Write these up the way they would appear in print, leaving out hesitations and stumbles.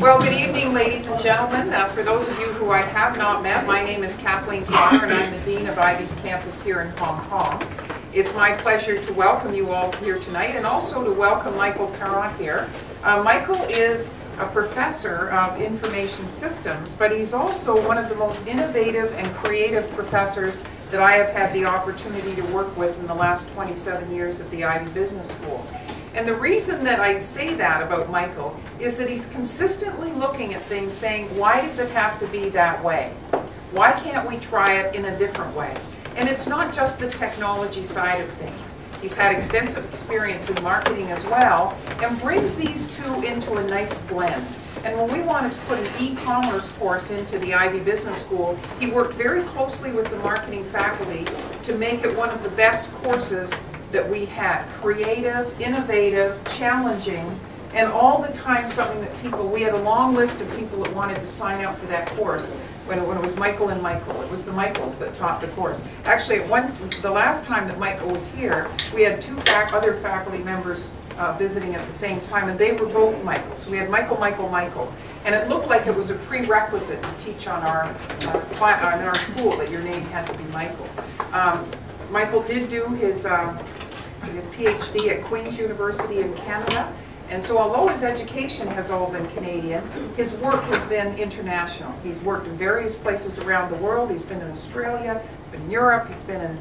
Well, good evening, ladies and gentlemen. For those of you who I have not met, my name is Kathleen Slaughter, and I'm the Dean of Ivy's campus here in Hong Kong. It's my pleasure to welcome you all here tonight, and also to welcome Michael Perrott here. Michael is a professor of information systems, but he's also one of the most innovative and creative professors that I have had the opportunity to work with in the last 27 years at the Ivy Business School. And the reason that I say that about Michael is that he's consistently looking at things saying, why does it have to be that way? Why can't we try it in a different way? And it's not just the technology side of things. He's had extensive experience in marketing as well, and brings these two into a nice blend. And when we wanted to put an e-commerce course into the Ivy Business School, he worked very closely with the marketing faculty to make it one of the best courses that we had. Creative, innovative, challenging, and all the time something that people, we had a long list of people that wanted to sign up for that course. When it was Michael and Michael, it was the Michaels that taught the course. Actually, the last time that Michael was here, we had two other faculty members visiting at the same time, and they were both Michaels. So we had Michael, Michael, Michael. And it looked like it was a prerequisite to teach on our school that your name had to be Michael. Michael did do his PhD at Queen's University in Canada, and so although his education has all been Canadian, his work has been international. He's worked in various places around the world. He's been in Australia, been in Europe, he's been in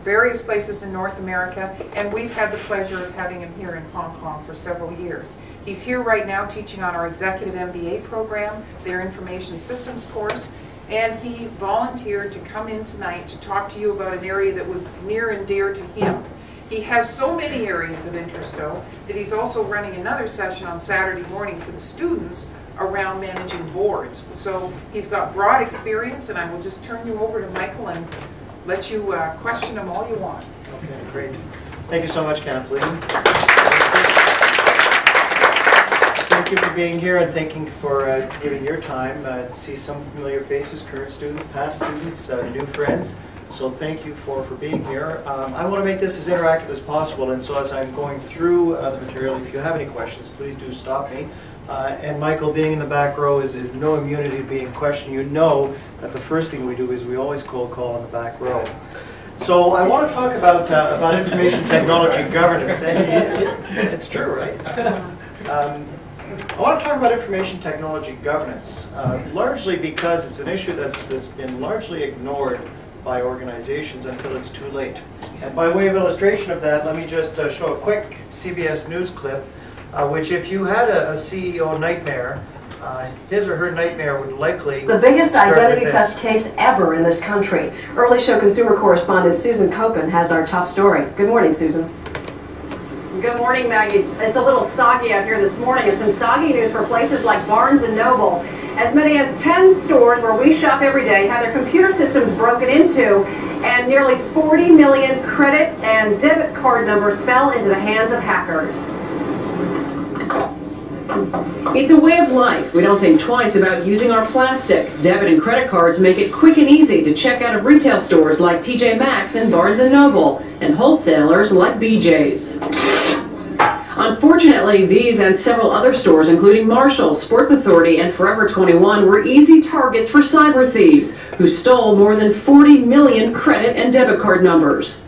various places in North America, and we've had the pleasure of having him here in Hong Kong for several years. He's here right now teaching on our Executive MBA program, their Information Systems course, and he volunteered to come in tonight to talk to you about an area that was near and dear to him. He has so many areas of interest, though, that he's also running another session on Saturday morning for the students around managing boards. So he's got broad experience, and I will just turn you over to Michael and let you question him all you want. Okay, great. Thank you so much, Kathleen. Thank you for being here, and thank you for giving your time to see some familiar faces, current students, past students, new friends. So thank you for being here. I want to make this as interactive as possible, and so as I'm going through the material, if you have any questions, please do stop me. And Michael, being in the back row is no immunity to being questioned. You know that the first thing we do is we always cold call in the back row. So I want to talk about information technology governance, and it's true, right? I want to talk about information technology governance, largely because it's an issue that's been largely ignored by organizations until it's too late. And by way of illustration of that, let me just show a quick CBS News clip, which if you had a CEO nightmare, his or her nightmare would likely the biggest identity theft case ever in this country. Early Show consumer correspondent Susan Copen has our top story. Good morning, Susan. Good morning, Maggie. It's a little soggy out here this morning, and some soggy news for places like Barnes & Noble. As many as 10 stores where we shop every day had their computer systems broken into, and nearly 40 million credit and debit card numbers fell into the hands of hackers. It's a way of life. We don't think twice about using our plastic. Debit and credit cards make it quick and easy to check out of retail stores like Maxx and Barnes & Noble, and wholesalers like BJ's. Unfortunately, these and several other stores, including Marshalls, Sports Authority, and Forever 21, were easy targets for cyber thieves, who stole more than 40 million credit and debit card numbers.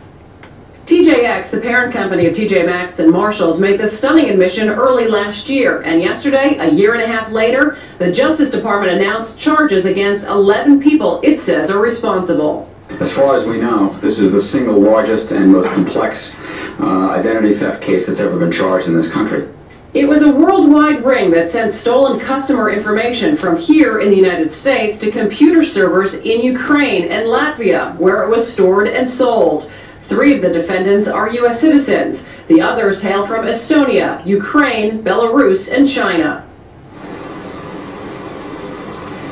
TJX, the parent company of TJ Maxx and Marshalls, made the stunning admission early last year, and yesterday, a year and a half later, the Justice Department announced charges against 11 people it says are responsible. As far as we know, this is the single largest and most complex identity theft case that's ever been charged in this country. It was a worldwide ring that sent stolen customer information from here in the United States to computer servers in Ukraine and Latvia, where it was stored and sold. 3 of the defendants are U.S. citizens. The others hail from Estonia, Ukraine, Belarus, and China.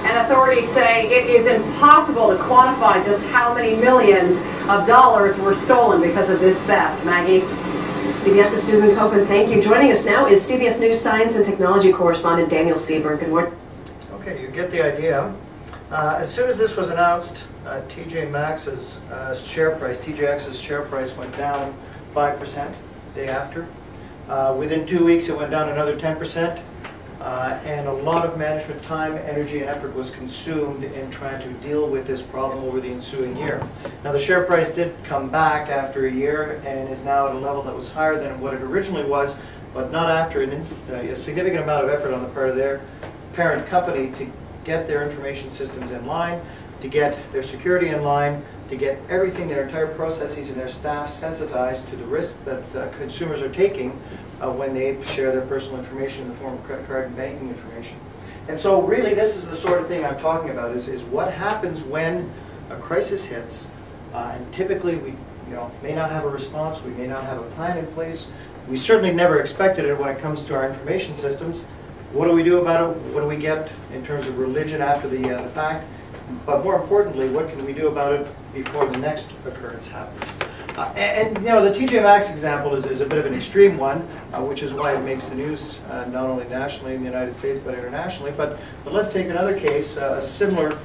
And authorities say it is impossible to quantify just how many millions of dollars were stolen because of this theft. Maggie? CBS's Susan Copen, thank you. Joining us now is CBS News Science and Technology correspondent Daniel Seaburn. Good morning. Okay, you get the idea. As soon as this was announced, TJ Maxx's share price, TJX's share price went down 5% day after. Within 2 weeks, it went down another 10%. and a lot of management time, energy, and effort was consumed in trying to deal with this problem over the ensuing year. Now the share price did come back after a year and is now at a level that was higher than what it originally was, but not after a significant amount of effort on the part of their parent company to get their information systems in line, to get their security in line, to get everything, their entire processes and their staff sensitized to the risk that consumers are taking when they share their personal information in the form of credit card and banking information. And so really this is the sort of thing I'm talking about, is what happens when a crisis hits, and typically we may not have a response, we may not have a plan in place, we certainly never expected it when it comes to our information systems. What do we do about it? What do we get in terms of religion after the fact? But more importantly, what can we do about it before the next occurrence happens? And the TJ Maxx example is a bit of an extreme one, which is why it makes the news not only nationally in the United States but internationally. But let's take another case, a similar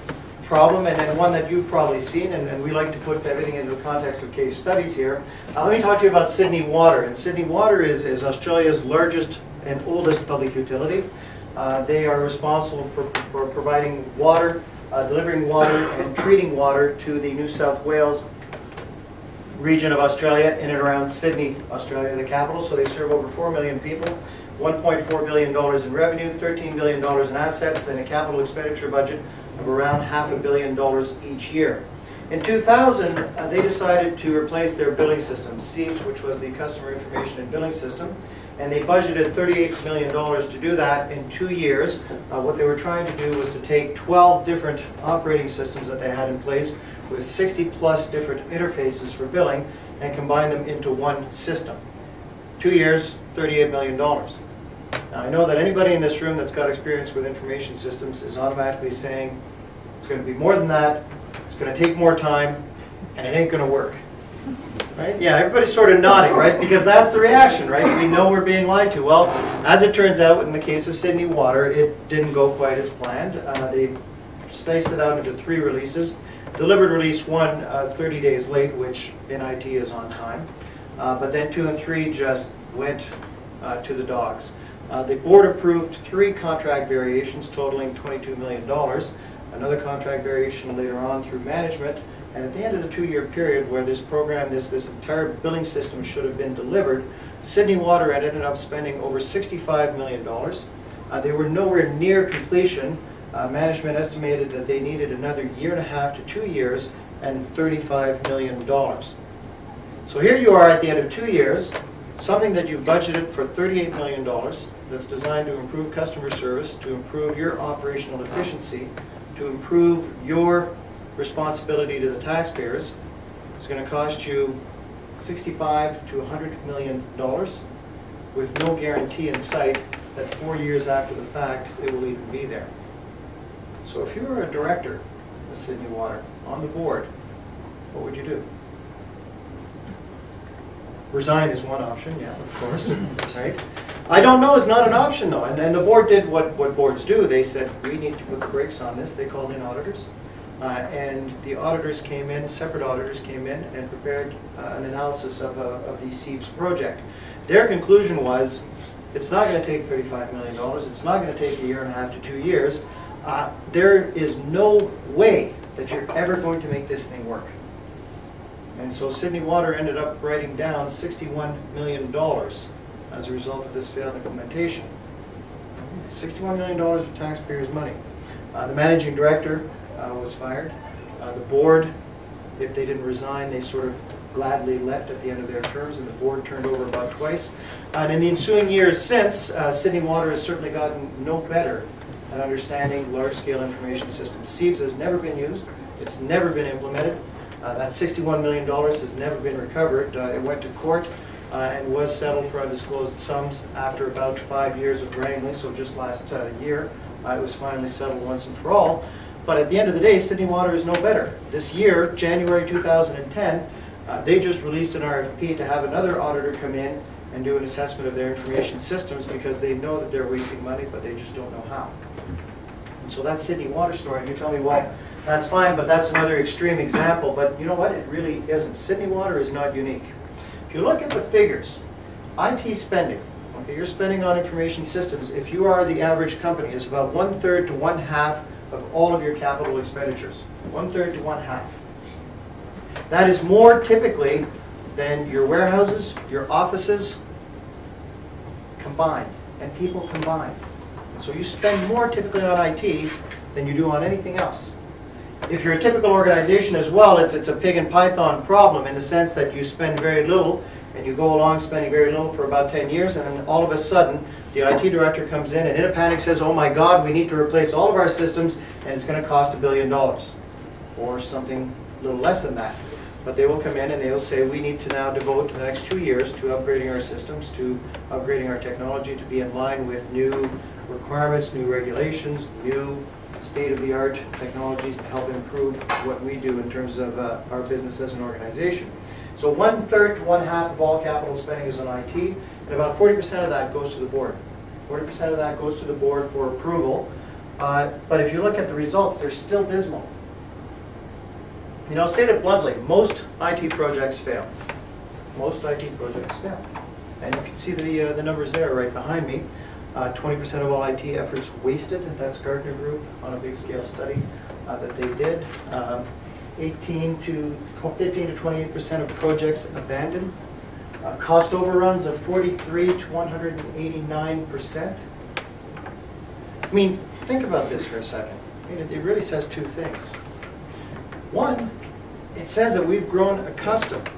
problem, and one that you've probably seen, and we like to put everything into the context of case studies here. Let me talk to you about Sydney Water. And Sydney Water is Australia's largest and oldest public utility. They are responsible for providing water, delivering water and treating water to the New South Wales region of Australia in and around Sydney, Australia, the capital. So they serve over 4 million people, $1.4 billion in revenue, $13 billion in assets, and a capital expenditure budget of around $500 million each year. In 2000, they decided to replace their billing system, CBS, which was the customer information and billing system, and they budgeted $38 million to do that in 2 years. What they were trying to do was to take 12 different operating systems that they had in place with 60 plus different interfaces for billing and combine them into one system. 2 years, $38 million. Now I know that anybody in this room that's got experience with information systems is automatically saying it's going to be more than that, it's going to take more time, and it ain't going to work. Right? Yeah, everybody's sort of nodding, right? Because that's the reaction, right? We know we're being lied to. Well, as it turns out, in the case of Sydney Water, it didn't go quite as planned. They spaced it out into 3 releases. Delivered release 1 30 days late, which in IT is on time. But then 2 and 3 just went to the dogs. The board approved 3 contract variations totaling $22 million. Another contract variation later on through management. And at the end of the 2-year period where this program, this entire billing system should have been delivered, Sydney Water had ended up spending over $65 million. They were nowhere near completion. Management estimated that they needed another 1.5 to 2 years and $35 million. So here you are at the end of 2 years, something that you budgeted for $38 million that's designed to improve customer service, to improve your operational efficiency, to improve your responsibility to the taxpayers. It's going to cost you $65 to $100 million with no guarantee in sight that 4 years after the fact it will even be there. So if you were a director of Sydney Water on the board, what would you do? Resign is one option, yeah, of course, right? I don't know is not an option though, and the board did what boards do. They said, we need to put the brakes on this. They called in auditors, and the auditors came in, separate auditors came in and prepared an analysis of the CBS project. Their conclusion was, it's not going to take $35 million, it's not going to take 1.5 to 2 years. There is no way that you're ever going to make this thing work. And so Sydney Water ended up writing down $61 million as a result of this failed implementation. $61 million of taxpayers' money. The managing director was fired. The board, if they didn't resign, they sort of gladly left at the end of their terms, and the board turned over about twice. And in the ensuing years since, Sydney Water has certainly gotten no better at understanding large-scale information systems. CBS has never been used. It's never been implemented. That $61 million has never been recovered. It went to court and was settled for undisclosed sums after about 5 years of wrangling. So just last year, it was finally settled once and for all. But at the end of the day, Sydney Water is no better. This year, January 2010, they just released an RFP to have another auditor come in and do an assessment of their information systems because they know that they're wasting money, but they just don't know how. And so that's Sydney Water story. And you tell me, well, that's fine, but that's another extreme example. But you know what? It really isn't. Sydney Water is not unique. If you look at the figures, IT spending Okay, your spending on information systems, if you are the average company, is about 1/3 to 1/2 of all of your capital expenditures. 1/3 to 1/2. That is more typically than your warehouses, your offices combined, and people combined. So you spend more typically on IT than you do on anything else. If you're a typical organization as well, it's a pig and python problem in the sense that you spend very little and you go along spending very little for about 10 years, and then all of a sudden the IT director comes in and in a panic says, oh my God, we need to replace all of our systems and it's going to cost $1 billion or something a little less than that. But they will come in and they will say, we need to now devote the next 2 years to upgrading our systems, to upgrading our technology to be in line with new requirements, new regulations, new state-of-the-art technologies to help improve what we do in terms of our business as an organization. So 1/3 to 1/2 of all capital spending is on IT, and about 40% of that goes to the board. 40% of that goes to the board for approval. But if you look at the results, they're still dismal. You know, stated bluntly, most IT projects fail. Most IT projects fail. And you can see the numbers there right behind me. 20% of all IT efforts wasted. That's Gartner Group on a big scale study that they did. 15 to 28% of projects abandoned. Cost overruns of 43 to 189%. I mean, think about this for a second. I mean, it really says two things. One, it says that we've grown accustomed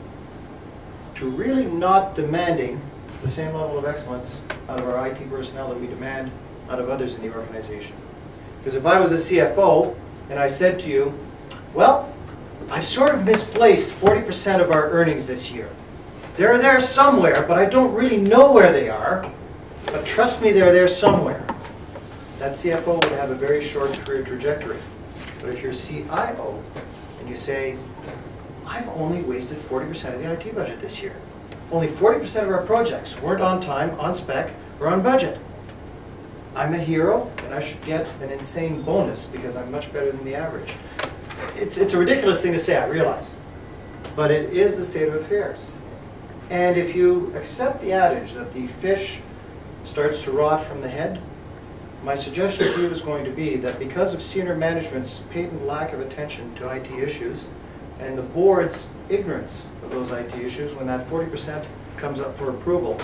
to really not demanding the same level of excellence out of our IT personnel that we demand out of others in the organization. Because if I was a CFO and I said to you, well, I've sort of misplaced 40% of our earnings this year. They're there somewhere, but I don't really know where they are. But trust me, they're there somewhere. That CFO would have a very short career trajectory. But if you're a CIO and you say, I've only wasted 40% of the IT budget this year. Only 40% of our projects weren't on time, on spec, or on budget. I'm a hero, and I should get an insane bonus because I'm much better than the average. It's a ridiculous thing to say, I realize. But it is the state of affairs. And if you accept the adage that the fish starts to rot from the head, my suggestion to you is going to be that because of senior management's patent lack of attention to IT issues and the board's ignorance of those IT issues, when that 40% comes up for approval,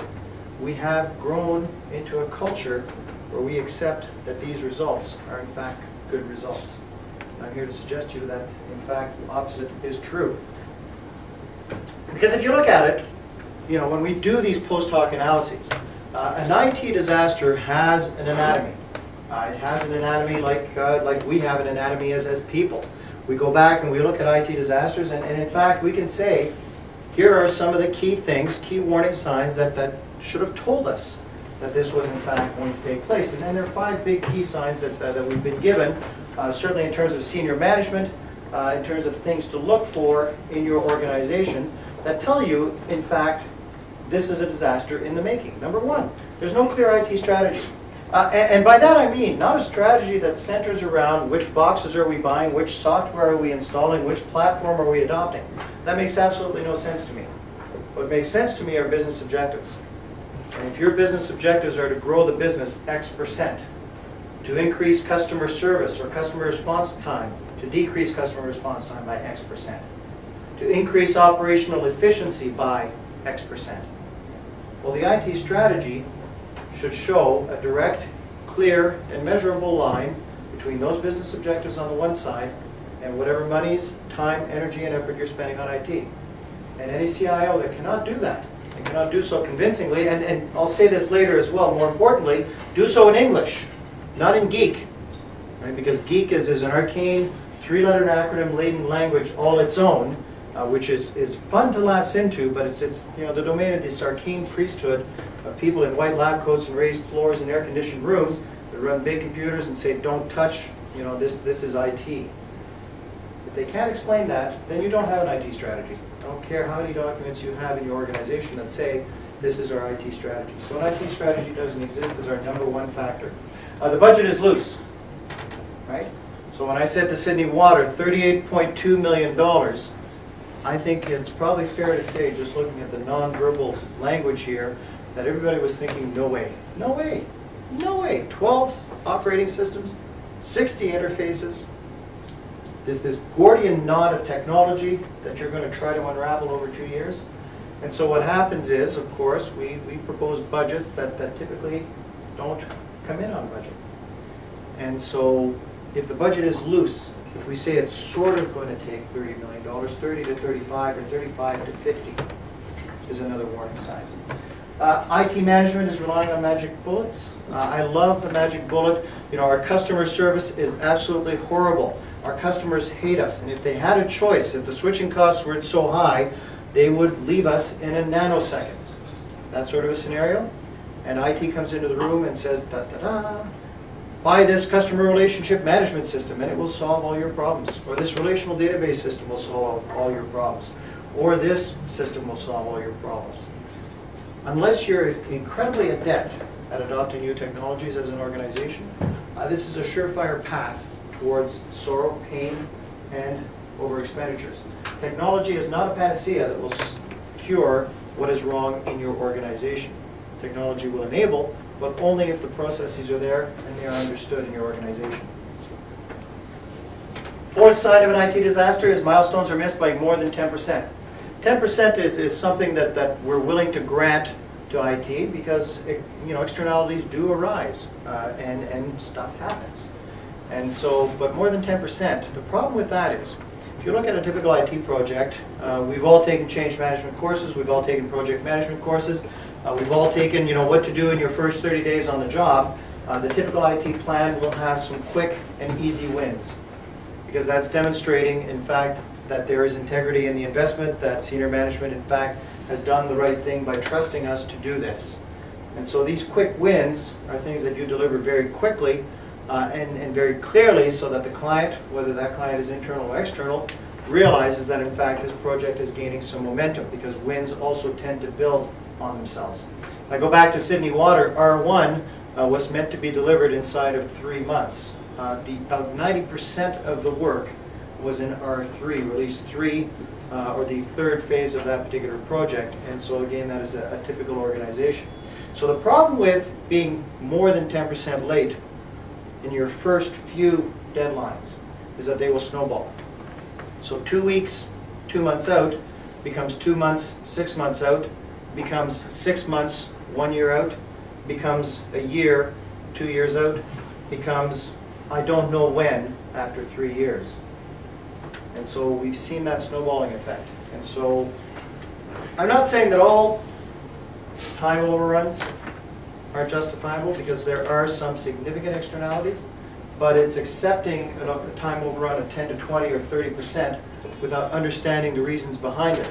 we have grown into a culture where we accept that these results are in fact good results. I'm here to suggest to you that, in fact, the opposite is true. Because if you look at it, you know, when we do these post hoc analyses, an IT disaster has an anatomy. It has an anatomy like we have an anatomy as people. We go back and we look at IT disasters, and in fact, we can say, here are some of the key things, key warning signs that should have told us that this was in fact going to take place. And there are 5 big key signs that we've been given, certainly in terms of senior management, in terms of things to look for in your organization that tell you, in fact, this is a disaster in the making. Number 1, there's no clear IT strategy. And by that I mean not a strategy that centers around which boxes are we buying, which software are we installing, which platform are we adopting. That makes absolutely no sense to me. What makes sense to me are business objectives. And if your business objectives are to grow the business X%, to increase customer service or customer response time, to decrease customer response time by X%, to increase operational efficiency by X%. Well, the IT strategy should show a direct, clear, and measurable line between those business objectives on the one side and whatever monies, time, energy, and effort you're spending on IT. And any CIO that cannot do that, and cannot do so convincingly, and I'll say this later as well, more importantly, do so in English, not in geek. Right? Because geek is an arcane, 3-letter acronym-laden language all its own, which is fun to lapse into, but it's you know, the domain of this arcane priesthood of people in white lab coats and raised floors and air-conditioned rooms that run big computers and say, don't touch, you know, this is IT. If they can't explain that, then you don't have an IT strategy. I don't care how many documents you have in your organization that say, this is our IT strategy. So an IT strategy doesn't exist as our number 1 factor. The budget is loose, right? So when I said to Sydney Water, $38.2 million, I think it's probably fair to say, just looking at the non-verbal language here, that everybody was thinking, no way, no way, no way. 12 operating systems, 60 interfaces. There's this Gordian knot of technology that you're going to try to unravel over 2 years. And so what happens is, of course, we propose budgets that typically don't come in on budget. And so if the budget is loose, if we say it's sort of going to take $30 million, 30 to 35 or 35 to 50 is another warning sign. IT management is relying on magic bullets. I love the magic bullet. You know, our customer service is absolutely horrible. Our customers hate us, and if they had a choice, if the switching costs weren't so high, they would leave us in a nanosecond. That sort of a scenario. And IT comes into the room and says, da da da, buy this customer relationship management system and it will solve all your problems. Or this relational database system will solve all your problems. Or this system will solve all your problems. Unless you're incredibly adept at adopting new technologies as an organization, this is a surefire path towards sorrow, pain, and over expenditures. Technology is not a panacea that will cure what is wrong in your organization. Technology will enable, but only if the processes are there and they are understood in your organization. Fourth sign of an IT disaster is milestones are missed by more than 10%. 10% is something that we're willing to grant to IT because externalities do arise and stuff happens. And so, but more than 10%. The problem with that is, if you look at a typical IT project, we've all taken change management courses, we've all taken project management courses, we've all taken what to do in your first 30 days on the job. The typical IT plan will have some quick and easy wins, because that's demonstrating, in fact, that there is integrity in the investment, that senior management, in fact, has done the right thing by trusting us to do this. And so these quick wins are things that you deliver very quickly and very clearly, so that the client, whether that client is internal or external, realizes that in fact this project is gaining some momentum, because wins also tend to build on themselves. If I go back to Sydney Water, R1 was meant to be delivered inside of 3 months. About 90% of the work was in R3, release 3, or the third phase of that particular project. And so again, that is a typical organization. So the problem with being more than 10% late in your first few deadlines is that they will snowball. So 2 weeks, 2 months out, becomes 2 months, 6 months out, becomes 6 months, 1 year out, becomes a year, 2 years out, becomes I don't know when after 3 years. And so we've seen that snowballing effect. And so I'm not saying that all time overruns are justifiable, because there are some significant externalities, but it's accepting a time overrun of 10 to 20 or 30% without understanding the reasons behind it.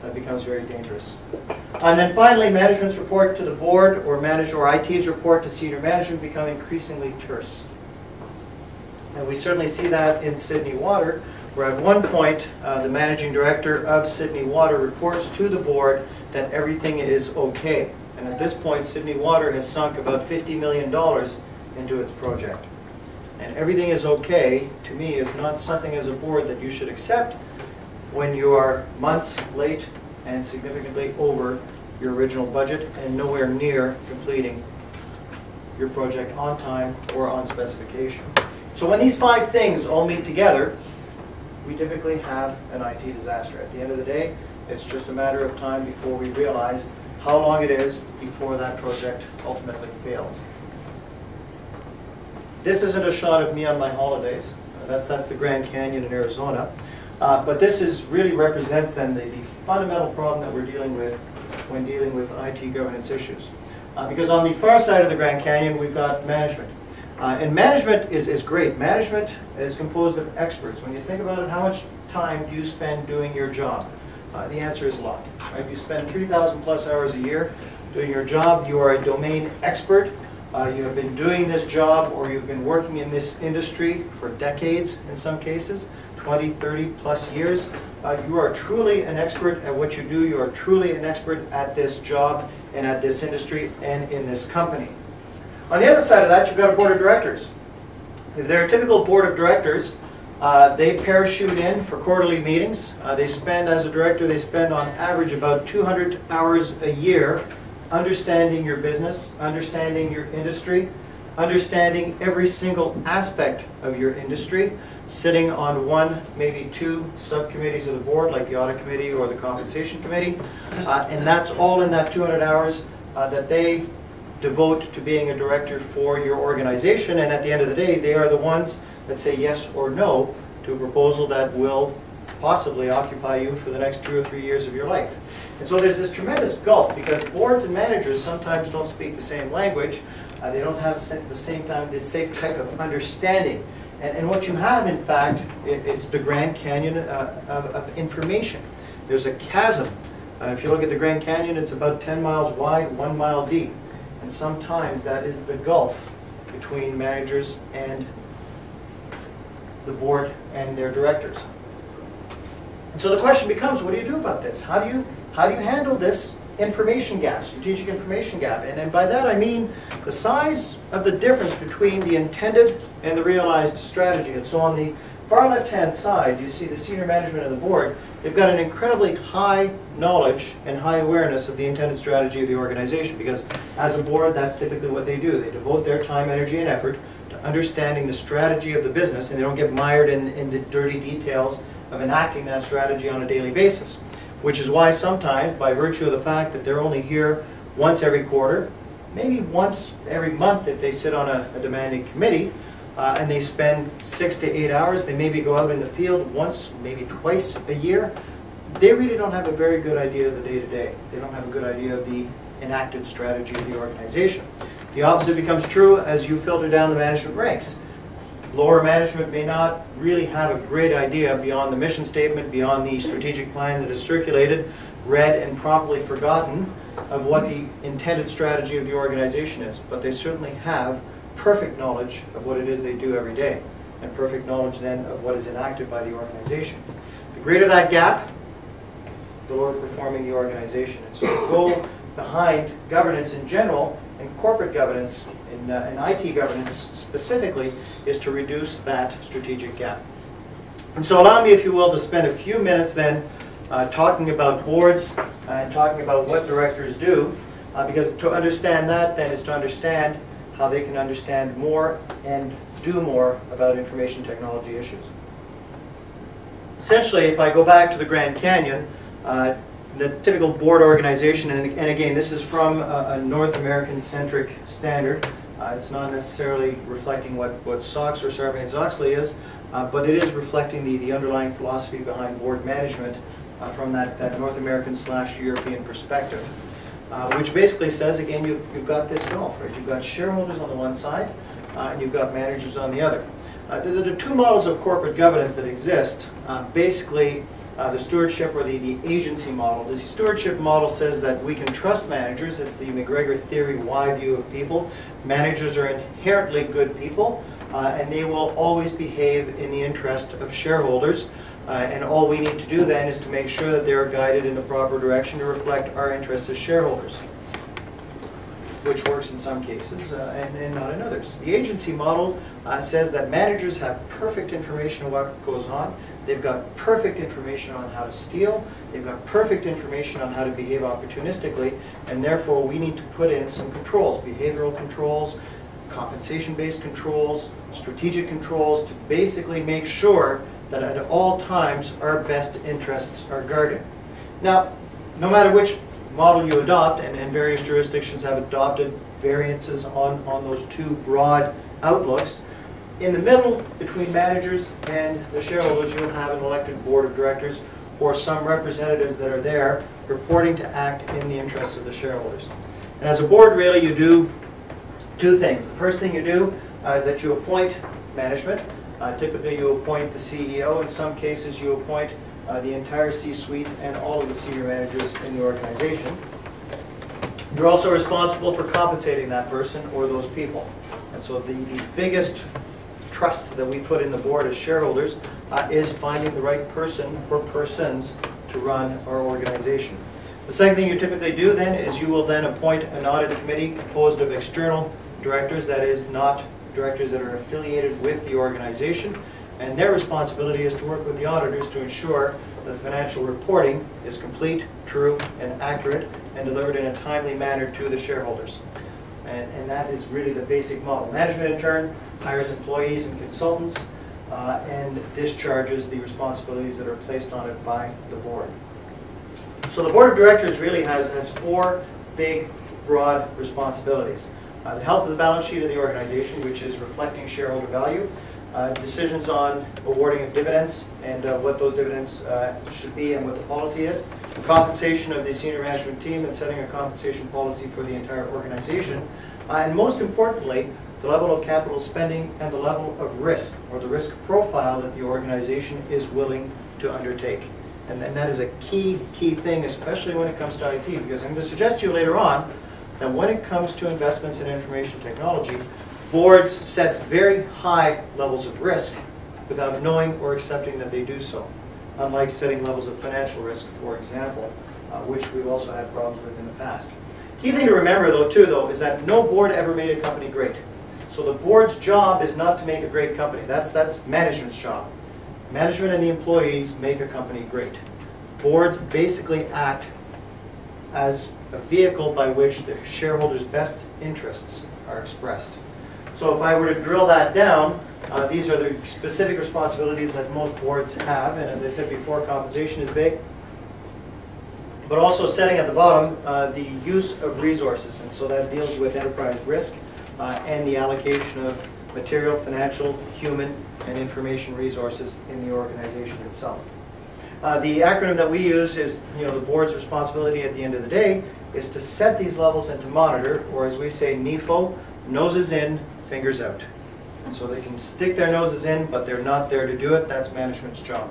That becomes very dangerous. And then finally, management's report to the board or IT's report to senior management become increasingly terse. And we certainly see that in Sydney Water, where at one point the managing director of Sydney Water reports to the board that everything is okay. And at this point, Sydney Water has sunk about $50 million into its project. And everything is okay, to me, is not something as a board that you should accept when you are months late and significantly over your original budget and nowhere near completing your project on time or on specification. So when these 5 things all meet together, we typically have an IT disaster. At the end of the day, it's just a matter of time before we realize how long it is before that project ultimately fails. This isn't a shot of me on my holidays. That's the Grand Canyon in Arizona. But this really represents then the fundamental problem that we're dealing with when dealing with IT governance issues. Because on the far side of the Grand Canyon, we've got management. And management is great. Management is composed of experts. When you think about it, how much time do you spend doing your job? The answer is a lot. Right? You spend 3,000 plus hours a year doing your job. You are a domain expert. You have been doing this job, or you've been working in this industry for decades in some cases, 20, 30 plus years. You are truly an expert at what you do. You are truly an expert at this job and at this industry and in this company. On the other side of that, you've got a board of directors. If they're a typical board of directors, they parachute in for quarterly meetings. They spend, as a director, they spend on average about 200 hours a year understanding your business, understanding your industry, understanding every single aspect of your industry, sitting on one, maybe two subcommittees of the board, like the audit committee or the compensation committee, and that's all in that 200 hours that they devote to being a director for your organization. And at the end of the day, they are the ones that say yes or no to a proposal that will possibly occupy you for the next 2 or 3 years of your life. And so there's this tremendous gulf, because boards and managers sometimes don't speak the same language. They don't have the same type of understanding. And what you have, in fact, it's the Grand Canyon of information. There's a chasm. If you look at the Grand Canyon, it's about 10 miles wide, 1 mile deep. And sometimes that is the gulf between managers and the board and their directors. And so the question becomes, what do you do about this? How do you handle this information gap, strategic information gap? And by that I mean the size of the difference between the intended and the realized strategy. And so on the far left-hand side, you see the senior management of the board. They've got an incredibly high knowledge and high awareness of the intended strategy of the organization, because as a board, that's typically what they do. They devote their time, energy, and effort to understanding the strategy of the business, and they don't get mired in the dirty details of enacting that strategy on a daily basis. Which is why sometimes, by virtue of the fact that they're only here once every quarter, maybe once every month if they sit on a demanding committee, and they spend 6 to 8 hours, they maybe go out in the field once, maybe twice a year, they really don't have a very good idea of the day-to-day. They don't have a good idea of the enacted strategy of the organization. The opposite becomes true as you filter down the management ranks. Lower management may not really have a great idea beyond the mission statement, beyond the strategic plan that is circulated, read, and promptly forgotten of what the intended strategy of the organization is. But they certainly have perfect knowledge of what it is they do every day, and perfect knowledge then of what is enacted by the organization. The greater that gap, the lower performing the organization. And so the goal behind governance in general and corporate governance in IT governance specifically is to reduce that strategic gap. And so allow me, if you will, to spend a few minutes then talking about boards and talking about what directors do, because to understand that then is to understand how they can understand more and do more about information technology issues. Essentially, if I go back to the Grand Canyon, the typical board organization, and again, this is from a North American-centric standard. It's not necessarily reflecting what SOX or Sarbanes-Oxley is, but it is reflecting the underlying philosophy behind board management from that North American/European perspective. Which basically says, again, you've got this gulf, right? You've got shareholders on the one side, and you've got managers on the other. The two models of corporate governance that exist, basically the stewardship or the agency model. The stewardship model says that we can trust managers. It's the McGregor theory Y view of people. Managers are inherently good people, and they will always behave in the interest of shareholders. And all we need to do then is to make sure that they're guided in the proper direction to reflect our interests as shareholders, which works in some cases and not in others. The agency model says that managers have perfect information on what goes on. They've got perfect information on how to steal. They've got perfect information on how to behave opportunistically, and therefore we need to put in some controls, behavioral controls, compensation-based controls, strategic controls, to basically make sure that at all times our best interests are guarded. Now, no matter which model you adopt, and various jurisdictions have adopted variances on those two broad outlooks, in the middle between managers and the shareholders you'll have an elected board of directors or some representatives that are there reporting to act in the interests of the shareholders. And as a board, really, you do two things. The first thing you do is that you appoint management. Typically you appoint the CEO. In some cases you appoint the entire C-suite and all of the senior managers in the organization. You're also responsible for compensating that person or those people. And so the biggest trust that we put in the board as shareholders is finding the right person or persons to run our organization. The second thing you typically do then is you will then appoint an audit committee composed of external directors, that is, not directors that are affiliated with the organization, and their responsibility is to work with the auditors to ensure that the financial reporting is complete, true, and accurate, and delivered in a timely manner to the shareholders. And that is really the basic model. Management, in turn, hires employees and consultants and discharges the responsibilities that are placed on it by the board. So the board of directors really has four big, broad responsibilities. The health of the balance sheet of the organization, which is reflecting shareholder value, decisions on awarding of dividends and what those dividends should be and what the policy is, compensation of the senior management team and setting a compensation policy for the entire organization, and most importantly, the level of capital spending and the level of risk, or the risk profile that the organization is willing to undertake. And that is a key thing, especially when it comes to IT, because I'm going to suggest to you later on that when it comes to investments in information technology, boards set very high levels of risk without knowing or accepting that they do so, unlike setting levels of financial risk, for example, which we've also had problems with in the past. Key thing to remember, though, is that no board ever made a company great. So the board's job is not to make a great company. That's management's job. Management and the employees make a company great. Boards basically act as a vehicle by which the shareholders' best interests are expressed. So if I were to drill that down, these are the specific responsibilities that most boards have, and as I said before, compensation is big. But also setting at the bottom the use of resources, and so that deals with enterprise risk and the allocation of material, financial, human, and information resources in the organization itself. The acronym that we use is, the board's responsibility at the end of the day is to set these levels and to monitor, or as we say, NIFO, noses in, fingers out. And so they can stick their noses in, but they're not there to do it. That's management's job.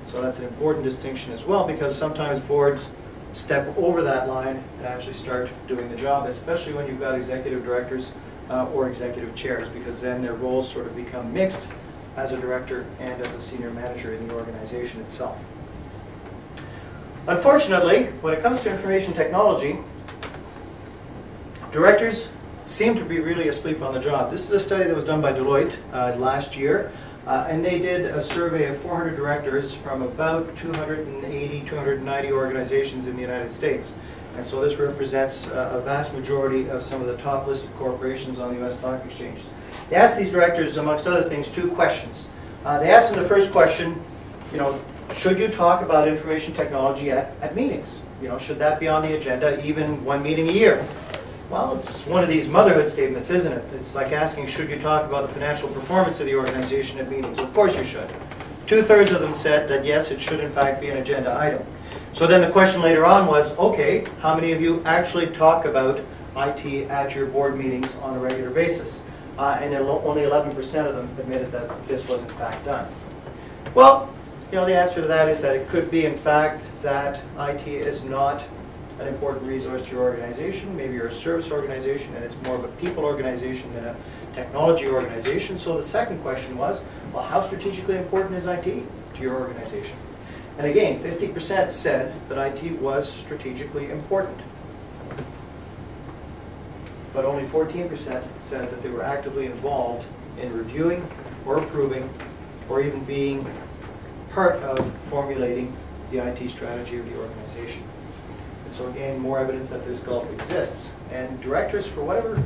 So that's an important distinction as well, because sometimes boards step over that line and actually start doing the job, especially when you've got executive directors or executive chairs, because then their roles sort of become mixed as a director and as a senior manager in the organization itself. Unfortunately, when it comes to information technology, directors seem to be really asleep on the job. This is a study that was done by Deloitte last year, and they did a survey of 400 directors from about 280, 290 organizations in the United States. And so this represents a vast majority of some of the top listed corporations on the U.S. stock exchanges. They asked these directors, amongst other things, two questions. They asked them the first question, should you talk about information technology at meetings? Should that be on the agenda, even one meeting a year? Well, it's one of these motherhood statements, isn't it? It's like asking, should you talk about the financial performance of the organization at meetings? Of course you should. 2/3 of them said that yes, it should in fact be an agenda item. So then the question later on was, okay, how many of you actually talk about IT at your board meetings on a regular basis? And only 11% of them admitted that this was in fact done. Well, the answer to that is that it could be in fact that IT is not an important resource to your organization. Maybe you're a service organization and it's more of a people organization than a technology organization. So the second question was, well, how strategically important is IT to your organization? And again, 50% said that IT was strategically important. But only 14% said that they were actively involved in reviewing or approving or even being part of formulating the IT strategy of the organization. And so again, more evidence that this gulf exists. And directors, for whatever,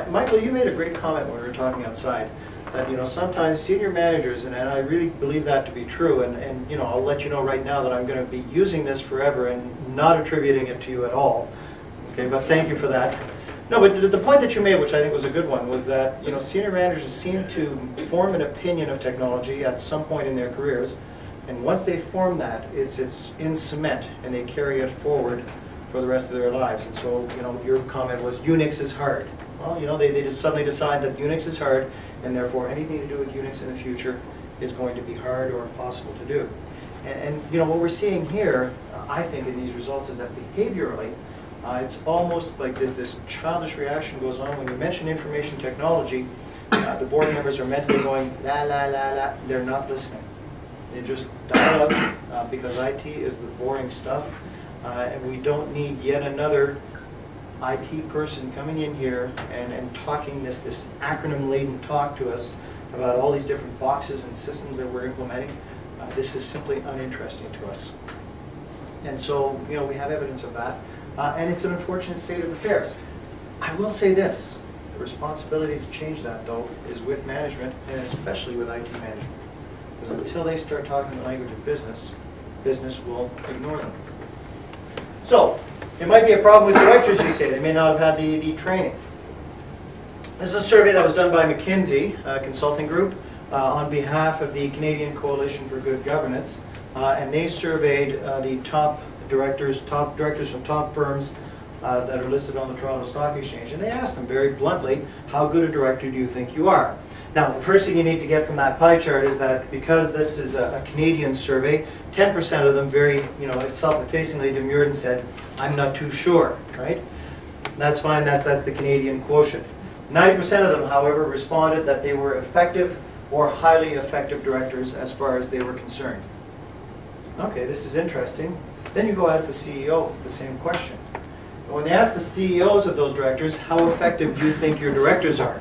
Michael, you made a great comment when we were talking outside, that sometimes senior managers, and I really believe that to be true, and I'll let you know right now that I'm going to be using this forever and not attributing it to you at all. Okay, but thank you for that. No, but the point that you made, which I think was a good one, was that senior managers seem to form an opinion of technology at some point in their careers, and once they form that, it's in cement, and they carry it forward for the rest of their lives. And so, your comment was Unix is hard. Well, they just suddenly decide that Unix is hard, and therefore anything to do with Unix in the future is going to be hard or impossible to do. And what we're seeing here, I think, in these results is that behaviorally, it's almost like this childish reaction goes on when you mention information technology. The board members are mentally going, la, la, la, la. They're not listening. They just dial up because IT is the boring stuff, and we don't need yet another IT person coming in here and talking this acronym-laden talk to us about all these different boxes and systems that we're implementing. This is simply uninteresting to us. And so, we have evidence of that. and it's an unfortunate state of affairs. I will say this, the responsibility to change that, though, is with management, and especially with IT management. Because until they start talking the language of business, business will ignore them. So, it might be a problem with directors, you say. They may not have had the training. This is a survey that was done by McKenzie Consulting Group on behalf of the Canadian Coalition for Good Governance, and they surveyed the top directors from top firms that are listed on the Toronto Stock Exchange, and they asked them very bluntly, how good a director do you think you are? Now, the first thing you need to get from that pie chart is that because this is a Canadian survey, 10% of them very, self-effacingly demurred and said, I'm not too sure, right? That's fine, that's the Canadian quotient. 90% of them, however, responded that they were effective or highly effective directors as far as they were concerned. Okay, this is interesting. Then you go ask the CEO the same question. When they asked the CEOs of those directors, how effective do you think your directors are?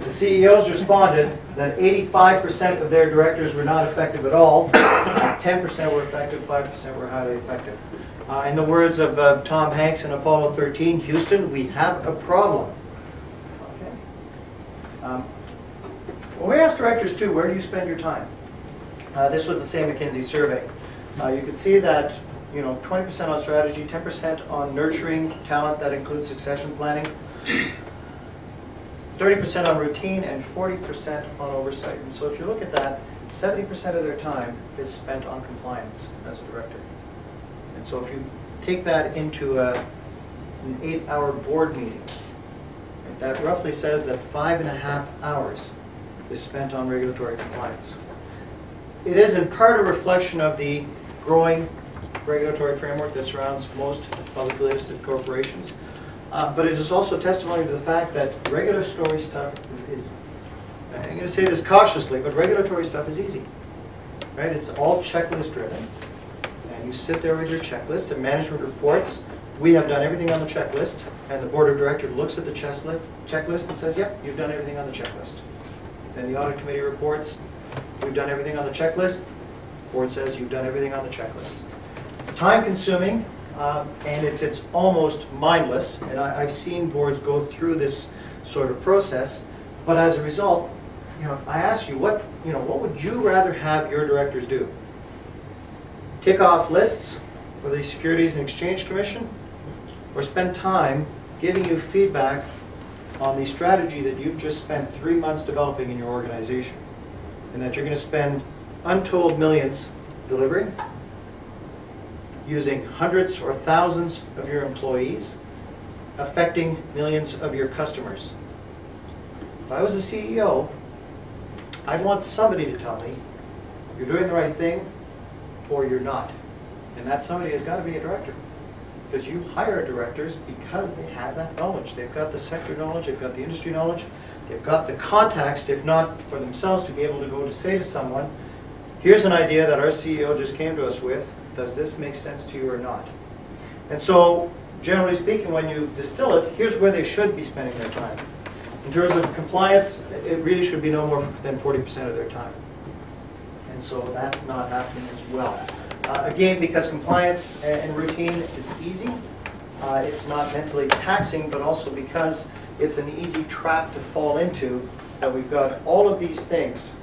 The CEOs responded that 85% of their directors were not effective at all, 10% were effective, 5% were highly effective. In the words of Tom Hanks in Apollo 13, Houston, we have a problem. Okay. Well, we asked directors too, where do you spend your time? This was the same McKinsey survey. You can see that 20% on strategy, 10% on nurturing talent, that includes succession planning, 30% on routine, and 40% on oversight. And so if you look at that, 70% of their time is spent on compliance as a director. And so if you take that into an 8-hour board meeting, that roughly says that 5.5 hours is spent on regulatory compliance. It is in part a reflection of the growing regulatory framework that surrounds most publicly listed corporations. But it is also testimony to the fact that regulatory stuff is, I'm going to say this cautiously, but regulatory stuff is easy. Right? It's all checklist driven. And you sit there with your checklist and management reports, we have done everything on the checklist, and the board of directors looks at the checklist and says, yep, you've done everything on the checklist. Then the audit committee reports, we've done everything on the checklist. The board says you've done everything on the checklist. It's time consuming, and it's almost mindless, and I've seen boards go through this sort of process, but as a result, if I ask you, what would you rather have your directors do? Tick off lists for the Securities and Exchange Commission, or spend time giving you feedback on the strategy that you've just spent 3 months developing in your organization, and that you're going to spend untold millions delivering, using hundreds or thousands of your employees, affecting millions of your customers. If I was a CEO, I'd want somebody to tell me, you're doing the right thing, or you're not. And that somebody has got to be a director. Because you hire directors because they have that knowledge. They've got the sector knowledge, they've got the industry knowledge, they've got the context, if not for themselves, to be able to go to say to someone, here's an idea that our CEO just came to us with, does this make sense to you or not? And so, generally speaking, when you distill it, here's where they should be spending their time. In terms of compliance, it really should be no more than 40% of their time. And so that's not happening as well. Again, because compliance and routine is easy, it's not mentally taxing, but also because it's an easy trap to fall into, that we've got all of these things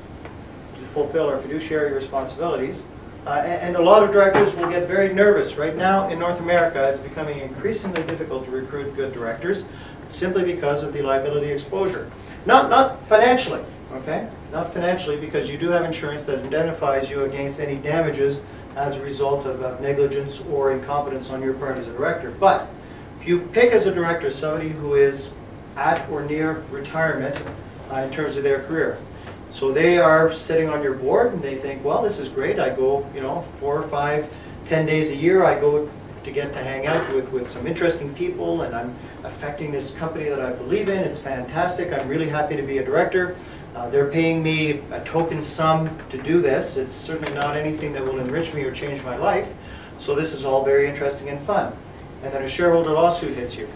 to fulfill our fiduciary responsibilities. And a lot of directors will get very nervous. Right now in North America, it's becoming increasingly difficult to recruit good directors simply because of the liability exposure. Not financially, okay? Not financially, because you do have insurance that indemnifies you against any damages as a result of negligence or incompetence on your part as a director. But if you pick as a director somebody who is at or near retirement in terms of their career, so they are sitting on your board and they think, well, this is great. I go, 4 or 5, 10 days a year, I go to get to hang out with some interesting people, and I'm affecting this company that I believe in. It's fantastic. I'm really happy to be a director. They're paying me a token sum to do this. It's certainly not anything that will enrich me or change my life. So this is all very interesting and fun. And then a shareholder lawsuit hits you.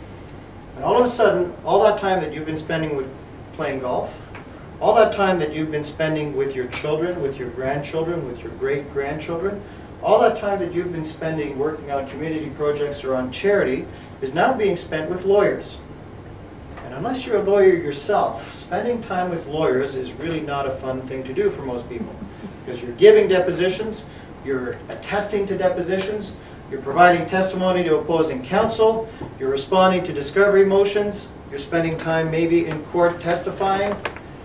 And all of a sudden, all that time that you've been spending with playing golf, all that time that you've been spending with your children, with your grandchildren, with your great-grandchildren, All that time that you've been spending working on community projects or on charity is now being spent with lawyers. And unless you're a lawyer yourself, spending time with lawyers is really not a fun thing to do for most people. Because you're giving depositions, you're attesting to depositions, you're providing testimony to opposing counsel, you're responding to discovery motions, you're spending time maybe in court testifying.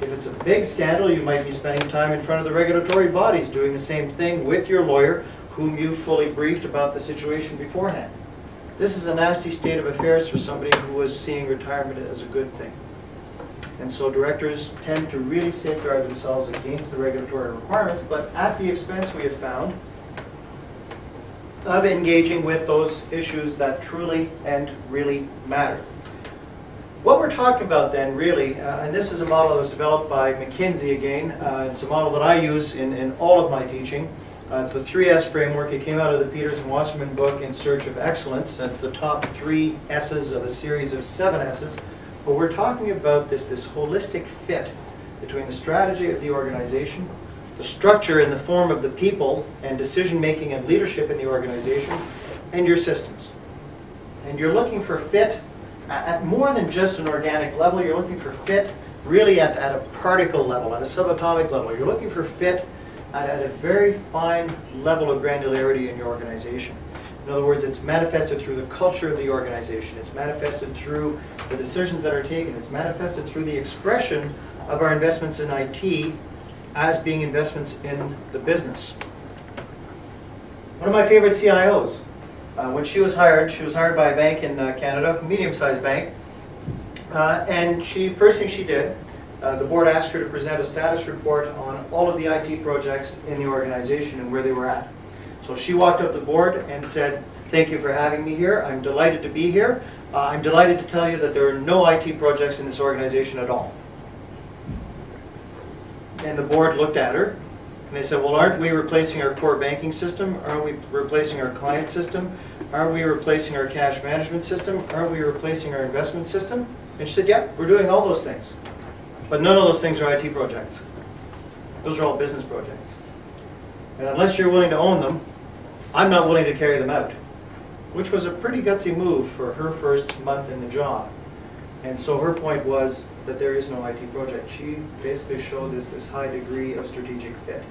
If it's a big scandal, you might be spending time in front of the regulatory bodies doing the same thing with your lawyer, whom you fully briefed about the situation beforehand. This is a nasty state of affairs for somebody who was seeing retirement as a good thing. And so directors tend to really safeguard themselves against the regulatory requirements, but at the expense, we have found, of engaging with those issues that truly and really matter. What we're talking about then really, and this is a model that was developed by McKenzie again, it's a model that I use in all of my teaching. It's the 3S framework. It came out of the Peters and Wasserman book, In Search of Excellence. It's the top 3 S's of a series of 7 S's. But we're talking about this holistic fit between the strategy of the organization, the structure in the form of the people and decision-making and leadership in the organization, and your systems. And you're looking for fit at more than just an organic level. You're looking for fit really at a particle level, at a subatomic level. You're looking for fit at a very fine level of granularity in your organization. In other words, it's manifested through the culture of the organization. It's manifested through the decisions that are taken. It's manifested through the expression of our investments in IT as being investments in the business. One of my favorite CIOs, when she was hired by a bank in Canada, a medium-sized bank, and first thing she did, the board asked her to present a status report on all of the IT projects in the organization and where they were at. So she walked up to the board and said, "Thank you for having me here. I'm delighted to be here. I'm delighted to tell you that there are no IT projects in this organization at all." And the board looked at her and they said, "Well, aren't we replacing our core banking system? Aren't we replacing our client system? Aren't we replacing our cash management system? Aren't we replacing our investment system?" And she said, "Yeah, we're doing all those things. But none of those things are IT projects. Those are all business projects. And unless you're willing to own them, I'm not willing to carry them out." Which was a pretty gutsy move for her first month in the job. And so her point was that there is no IT project. She basically showed this high degree of strategic fit.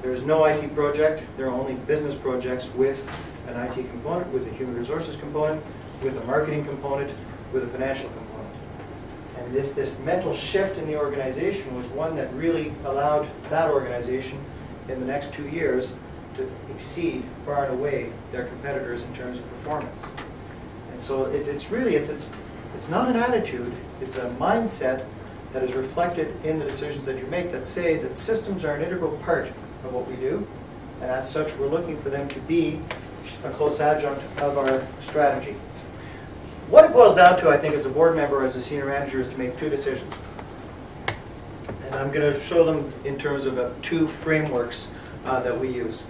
There's no IT project, there are only business projects with an IT component, with a human resources component, with a marketing component, with a financial component. And this mental shift in the organization was one that really allowed that organization in the next 2 years to exceed far and away their competitors in terms of performance. And so it's not an attitude, it's a mindset that is reflected in the decisions that you make that say that systems are an integral part of what we do, and as such we're looking for them to be a close adjunct of our strategy. What it boils down to, I think, as a board member, as a senior manager, is to make 2 decisions. And I'm going to show them in terms of 2 frameworks that we use.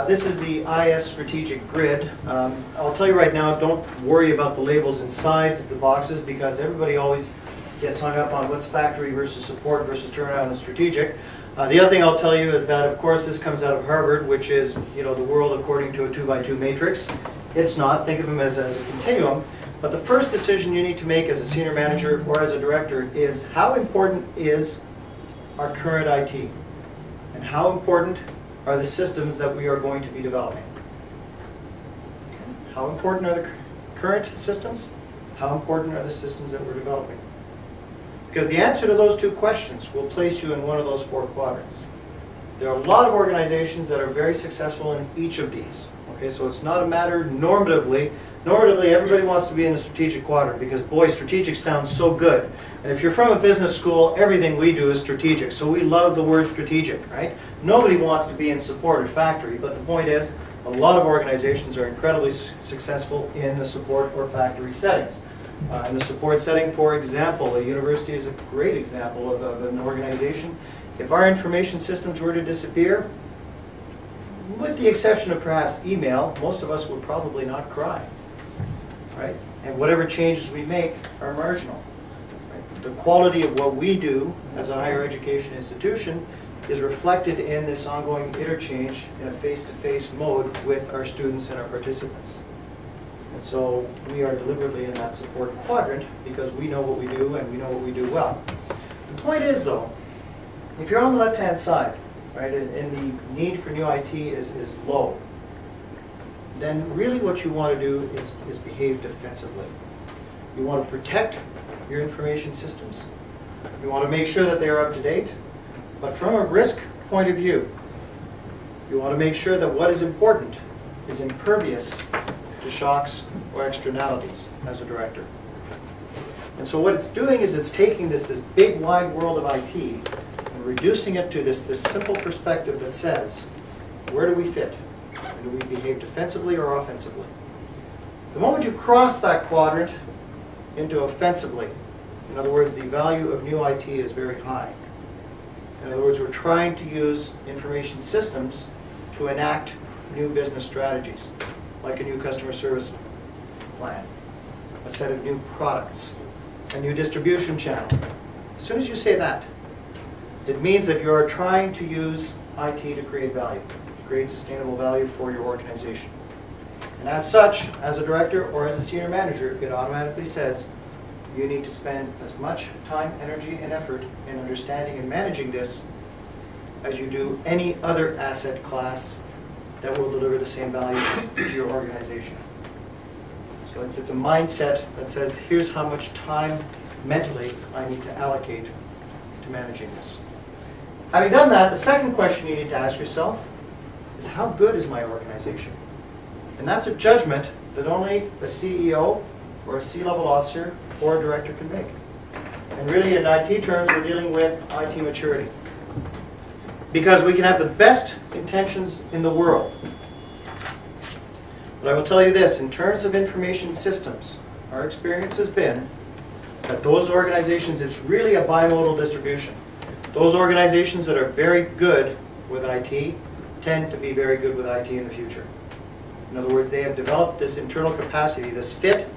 This is the IS strategic grid. I'll tell you right now, don't worry about the labels inside the boxes because everybody always gets hung up on what's factory versus support versus turnaround and strategic. The other thing I'll tell you is that, of course, this comes out of Harvard, which is, the world according to a 2x2 matrix. It's not. Think of them as a continuum. But the first decision you need to make as a senior manager or as a director is how important is our current IT? And how important are the systems that we are going to be developing? How important are the current systems? How important are the systems that we're developing? Because the answer to those 2 questions will place you in one of those 4 quadrants. There are a lot of organizations that are very successful in each of these. Okay, so it's not a matter normatively. Normatively, everybody wants to be in the strategic quadrant because, boy, strategic sounds so good. And if you're from a business school, everything we do is strategic. So we love the word strategic, right? Nobody wants to be in support or factory, but the point is, a lot of organizations are incredibly successful in the support or factory settings. In the support setting, for example, a university is a great example of an organization. If our information systems were to disappear, with the exception of perhaps email, most of us would probably not cry, right? And whatever changes we make are marginal. Right? the quality of what we do as a higher education institution is reflected in this ongoing interchange in a face-to-face mode with our students and our participants. And so we are deliberately in that support quadrant because we know what we do and we know what we do well. The point is, though, if you're on the left-hand side, right, and the need for new IT is low, then really what you want to do is behave defensively. You want to protect your information systems. You want to make sure that they are up to date. But from a risk point of view, you want to make sure that what is important is impervious to shocks or externalities as a director. And so what it's doing is it's taking this big wide world of IT and reducing it to this simple perspective that says, where do we fit? And do we behave defensively or offensively? The moment you cross that quadrant into offensively, in other words, the value of new IT is very high. In other words, we're trying to use information systems to enact new business strategies, like a new customer service plan, a set of new products, a new distribution channel. As soon as you say that, it means that you're trying to use IT to create value, to create sustainable value for your organization. And as such, as a director or as a senior manager, it automatically says you need to spend as much time, energy, and effort in understanding and managing this as you do any other asset class that will deliver the same value to your organization. So it's a mindset that says, here's how much time mentally I need to allocate to managing this. Having done that, the second question you need to ask yourself is, how good is my organization? And that's a judgment that only a CEO or a C-level officer or a director can make. And really, in IT terms, we're dealing with IT maturity. Because we can have the best intentions in the world. But I will tell you this, in terms of information systems, our experience has been that those organizations, it's really a bimodal distribution. Those organizations that are very good with IT tend to be very good with IT in the future. In other words, they have developed this internal capacity, this fit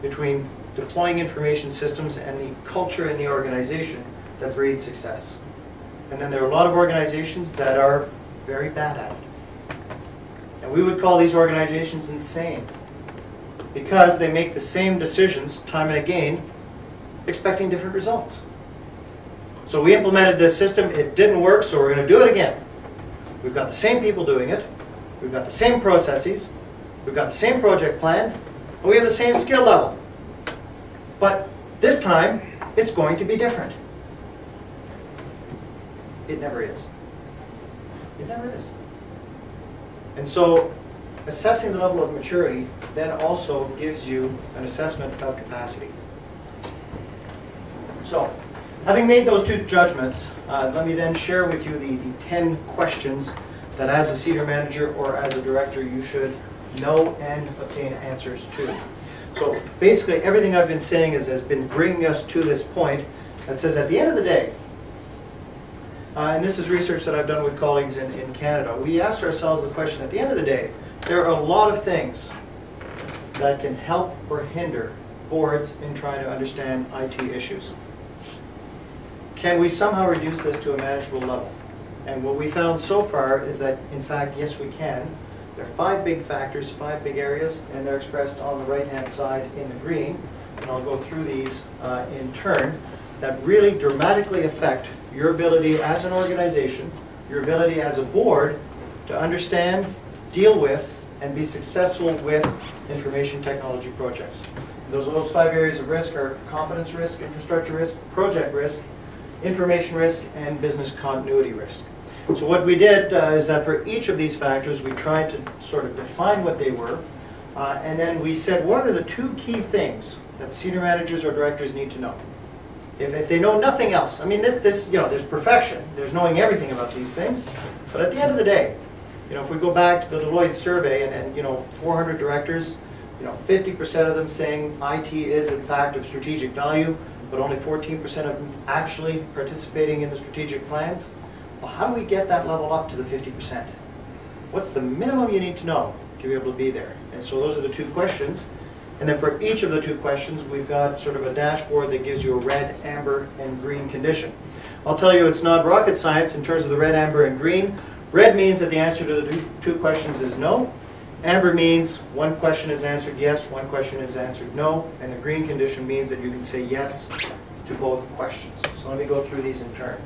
between deploying information systems and the culture in the organization that breeds success. And then there are a lot of organizations that are very bad at it. And we would call these organizations insane because they make the same decisions time and again, expecting different results. So we implemented this system, it didn't work, so we're going to do it again. We've got the same people doing it, we've got the same processes, we've got the same project plan, and we have the same skill level. But this time, it's going to be different. It never is. It never is. And so, assessing the level of maturity then also gives you an assessment of capacity. So, having made those two judgments, let me then share with you the 10 questions that as a senior manager or as a director you should know and obtain answers to. So basically everything I've been saying has been bringing us to this point that says at the end of the day, and this is research that I've done with colleagues in Canada, we asked ourselves the question, at the end of the day, there are a lot of things that can help or hinder boards in trying to understand IT issues. Can we somehow reduce this to a manageable level? And what we found so far is that, in fact, yes, we can. There are 5 big factors, 5 big areas, and they're expressed on the right-hand side in the green. And I'll go through these in turn, that really dramatically affect your ability as an organization, your ability as a board to understand, deal with, and be successful with information technology projects. Those 5 areas of risk are competence risk, infrastructure risk, project risk, information risk, and business continuity risk. So what we did is that for each of these factors we tried to sort of define what they were, and then we said what are the 2 key things that senior managers or directors need to know. If they know nothing else, I mean this you know, there's perfection, there's knowing everything about these things, but at the end of the day, you know, if we go back to the Deloitte survey and you know, 400 directors, you know, 50% of them saying IT is in fact of strategic value, but only 14% of them actually participating in the strategic plans. Well, how do we get that level up to the 50%? What's the minimum you need to know to be able to be there? And so those are the 2 questions. And then for each of the 2 questions, we've got sort of a dashboard that gives you a red, amber, and green condition. I'll tell you it's not rocket science in terms of the red, amber, and green. Red means that the answer to the 2 questions is no. Amber means 1 question is answered yes, 1 question is answered no. And the green condition means that you can say yes to both questions. So let me go through these in turn.